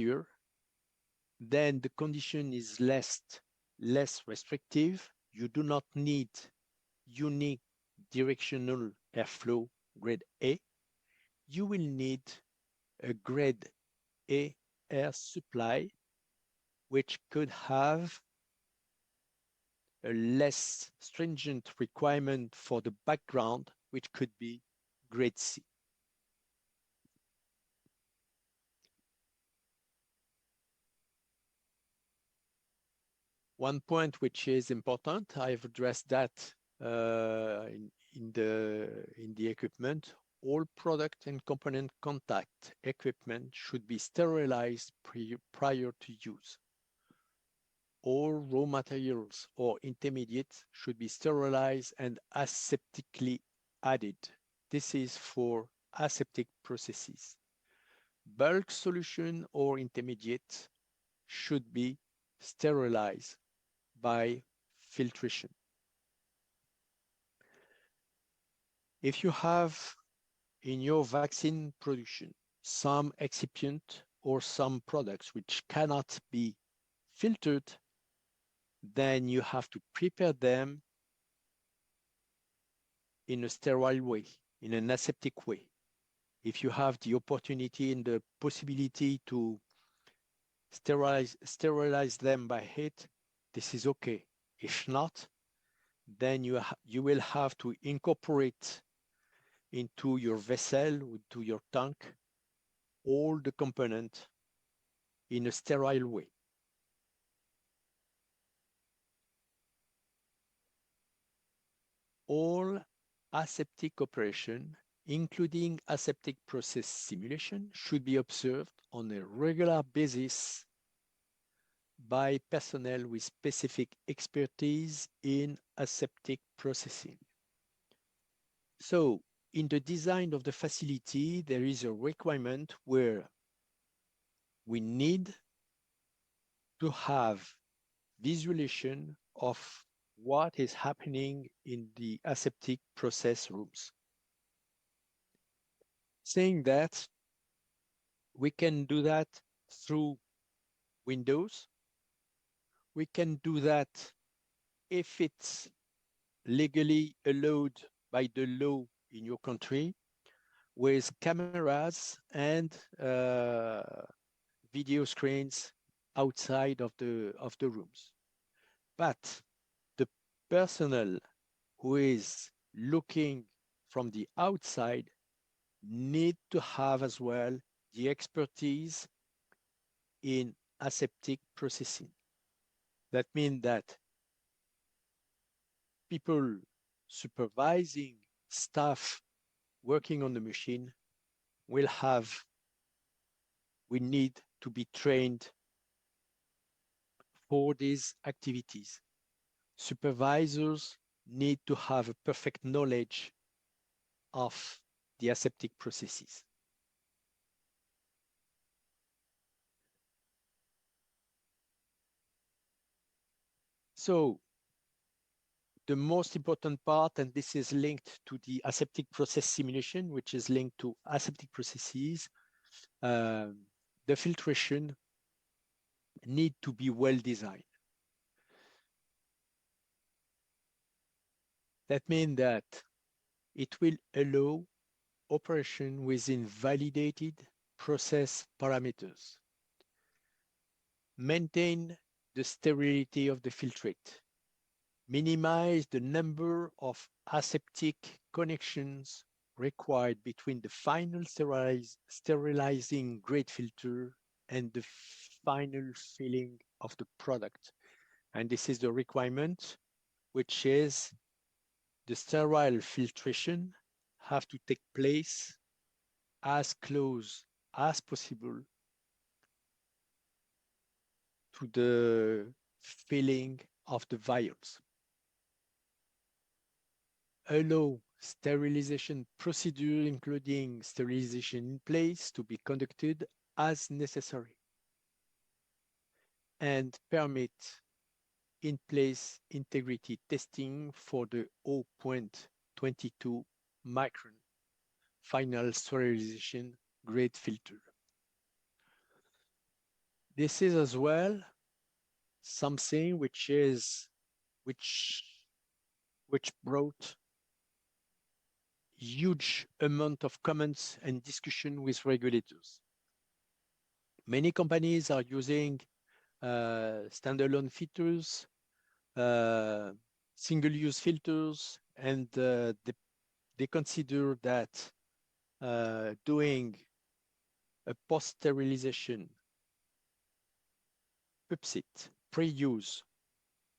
higher, then the condition is less restrictive. You do not need unique directional airflow grade A. You will need a grade A air supply, which could have a less stringent requirement for the background, which could be grade C. One point which is important, I've addressed that in the equipment. All product and component contact equipment should be sterilized prior to use. All raw materials or intermediates should be sterilized and aseptically added. This is for aseptic processes. Bulk solution or intermediate should be sterilized by filtration. If you have in your vaccine production some excipient or some products which cannot be filtered, then you have to prepare them in a sterile way, in an aseptic way. If you have the opportunity and the possibility to sterilize them by heat, this is okay. If not, then you will have to incorporate into your vessel, into your tank, all the components in a sterile way. All aseptic operation, including aseptic process simulation, should be observed on a regular basis by personnel with specific expertise in aseptic processing. So, in the design of the facility, there is a requirement where we need to have visualization of what is happening in the aseptic process rooms. Saying that, we can do that through windows. We can do that if it's legally allowed by the law in your country with cameras and video screens outside of the rooms. But the personnel who is looking from the outside need to have as well the expertise in aseptic processing. That means that people supervising staff working on the machine will need to be trained for these activities. Supervisors need to have a perfect knowledge of the aseptic processes. So the most important part, and this is linked to the aseptic process simulation, which is linked to aseptic processes, the filtration need to be well designed. That means that it will allow operation within validated process parameters, maintain the sterility of the filtrate, minimize the number of aseptic connections required between the final sterilizing grade filter and the final filling of the product. And this is the requirement, which is the sterile filtration have to take place as close as possible to the filling of the vials. Allow sterilization procedure, including sterilization in place, to be conducted as necessary, and permit in-place integrity testing for the 0.22 micron final sterilization grade filter. This is as well something which brought huge amount of comments and discussion with regulators. Many companies are using standalone filters, uh, single-use filters, and they consider that doing a post-sterilization PUPSIT, pre-use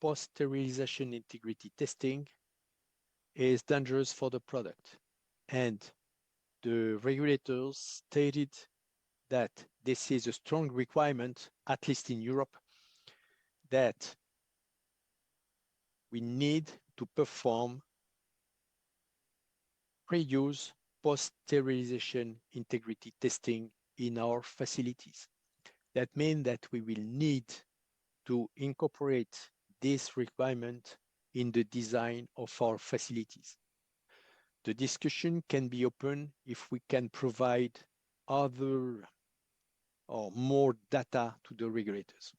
post-sterilization integrity testing is dangerous for the product. And the regulators stated that this is a strong requirement, at least in Europe, that we need to perform pre-use post-sterilization integrity testing in our facilities. That means that we will need to incorporate this requirement in the design of our facilities. The discussion can be open if we can provide other or more data to the regulators.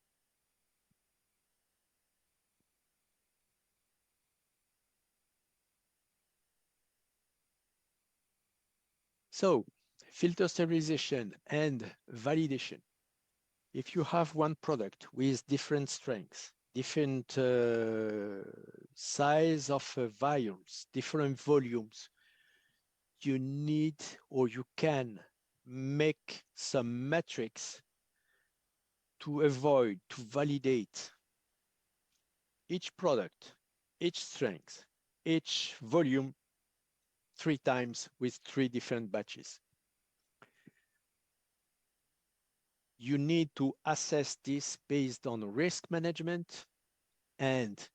So, filter sterilization and validation. If you have one product with different strengths, different size of vials, different volumes, you need or you can make some metrics to avoid, to validate each product, each strength, each volume 3 times with 3 different batches. You need to assess this based on risk management and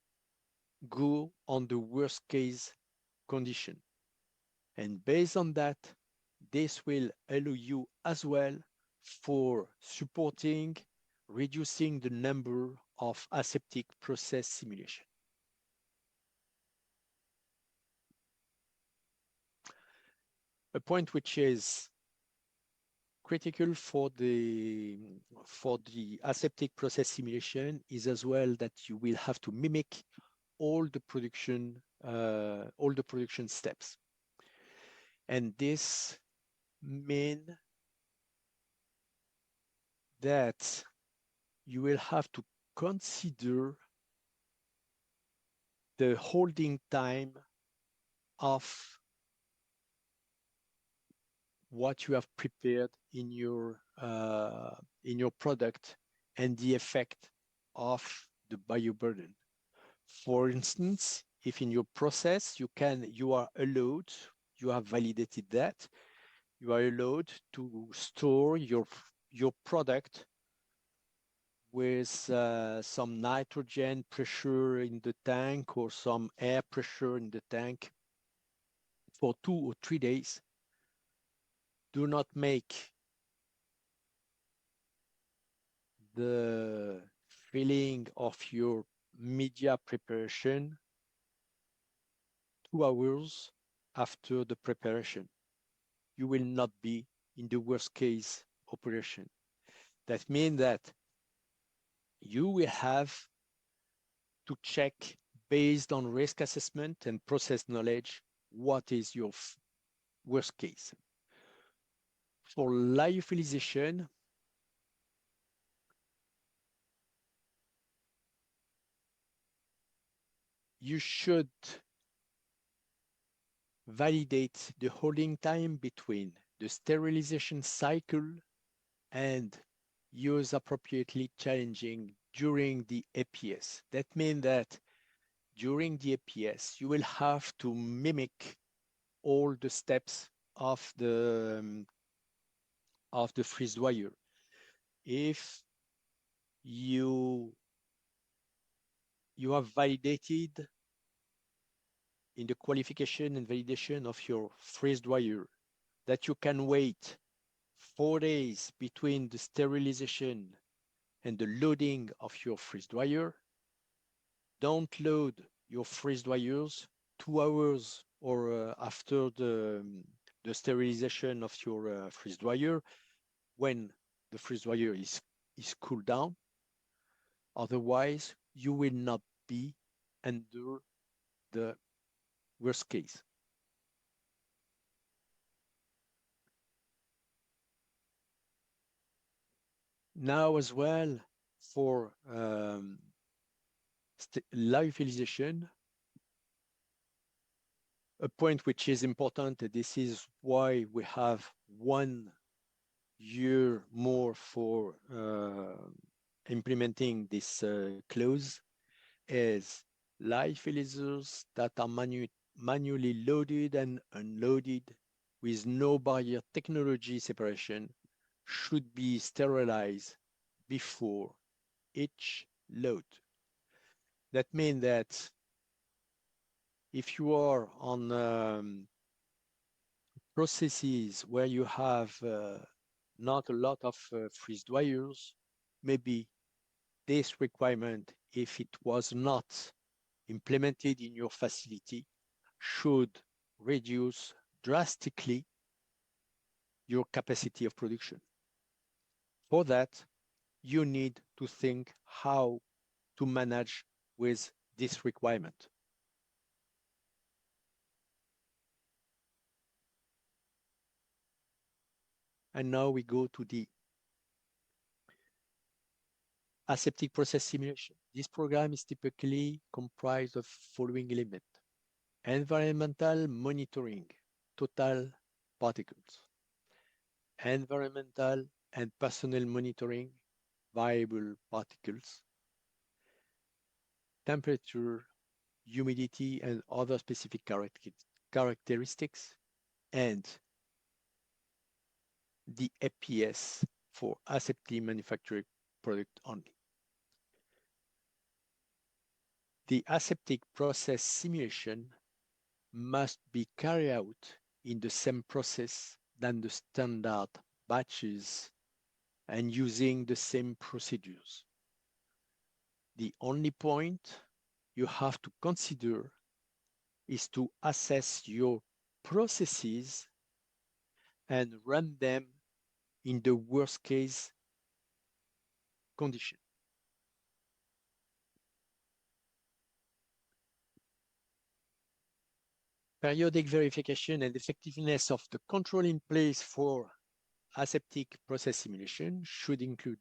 go on the worst case condition. And based on that, this will allow you as well for supporting, reducing the number of aseptic process simulation. A point which is critical for the aseptic process simulation is as well that you will have to mimic all the production steps, and this means that you will have to consider the holding time of what you have prepared in your product and the effect of the bioburden. For instance, if in your process you are allowed, you have validated that, you are allowed to store your product with some nitrogen pressure in the tank or some air pressure in the tank for 2 or 3 days. Do not make the filling of your media preparation 2 hours after the preparation. You will not be in the worst case operation. That means that you will have to check based on risk assessment and process knowledge what is your worst case. For lyophilization, you should validate the holding time between the sterilization cycle and use appropriately challenging during the APS. That means that during the APS, you will have to mimic all the steps of the freeze dryer. If you have validated in the qualification and validation of your freeze dryer that you can wait 4 days between the sterilization and the loading of your freeze dryer, don't load your freeze dryers 2 hours or after the sterilization of your freeze dryer when the freeze dryer is is cooled down. Otherwise, you will not be under the worst case. Now as well, for lyophilization, a point which is important, this is why we have 1 year more for implementing this clause, is lyophilizers that are manually loaded and unloaded with no barrier technology separation should be sterilized before each load. That means that if you are on processes where you have not a lot of freeze dryers, maybe this requirement, if it was not implemented in your facility, should reduce drastically your capacity of production. For that, you need to think how to manage with this requirement. And now we go to the aseptic process simulation. This program is typically comprised of following elements: environmental monitoring, total particles; environmental and personnel monitoring, variable particles; temperature, humidity, and other specific characteristics; and the APS for aseptic manufactured product only. The aseptic process simulation must be carried out in the same process than the standard batches and using the same procedures. The only point you have to consider is to assess your processes and run them in the worst case condition. Periodic verification and effectiveness of the control in place for aseptic process simulation should include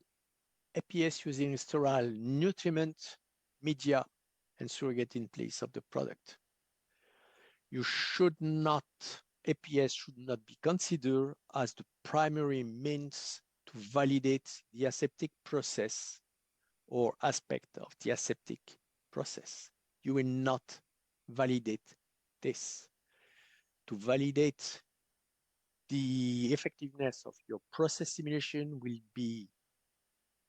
APS using sterile nutriment, media, and surrogate in place of the product. You should not, APS should not be considered as the primary means to validate the aseptic process or aspect of the aseptic process. You will not validate this. To validate the effectiveness of your process simulation will be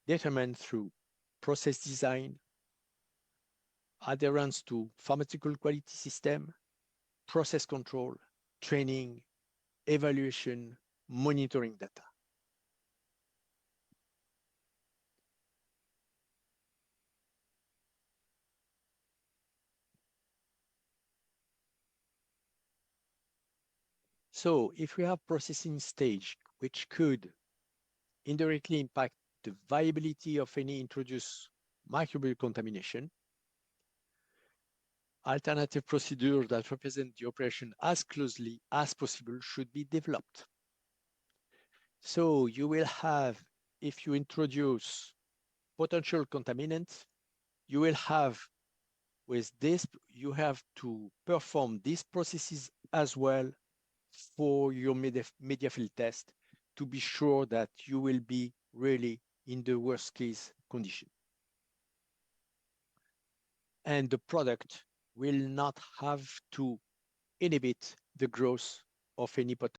determined through process design, adherence to pharmaceutical quality system, process control, training, evaluation, monitoring data. So if we have processing stage which could indirectly impact the viability of any introduced microbial contamination, alternative procedures that represent the operation as closely as possible should be developed. So you will have, if you introduce potential contaminants, you will have with this, you have to perform these processes as well for your media field test to be sure that you will be really in the worst case condition. And the product will not have to inhibit the growth of any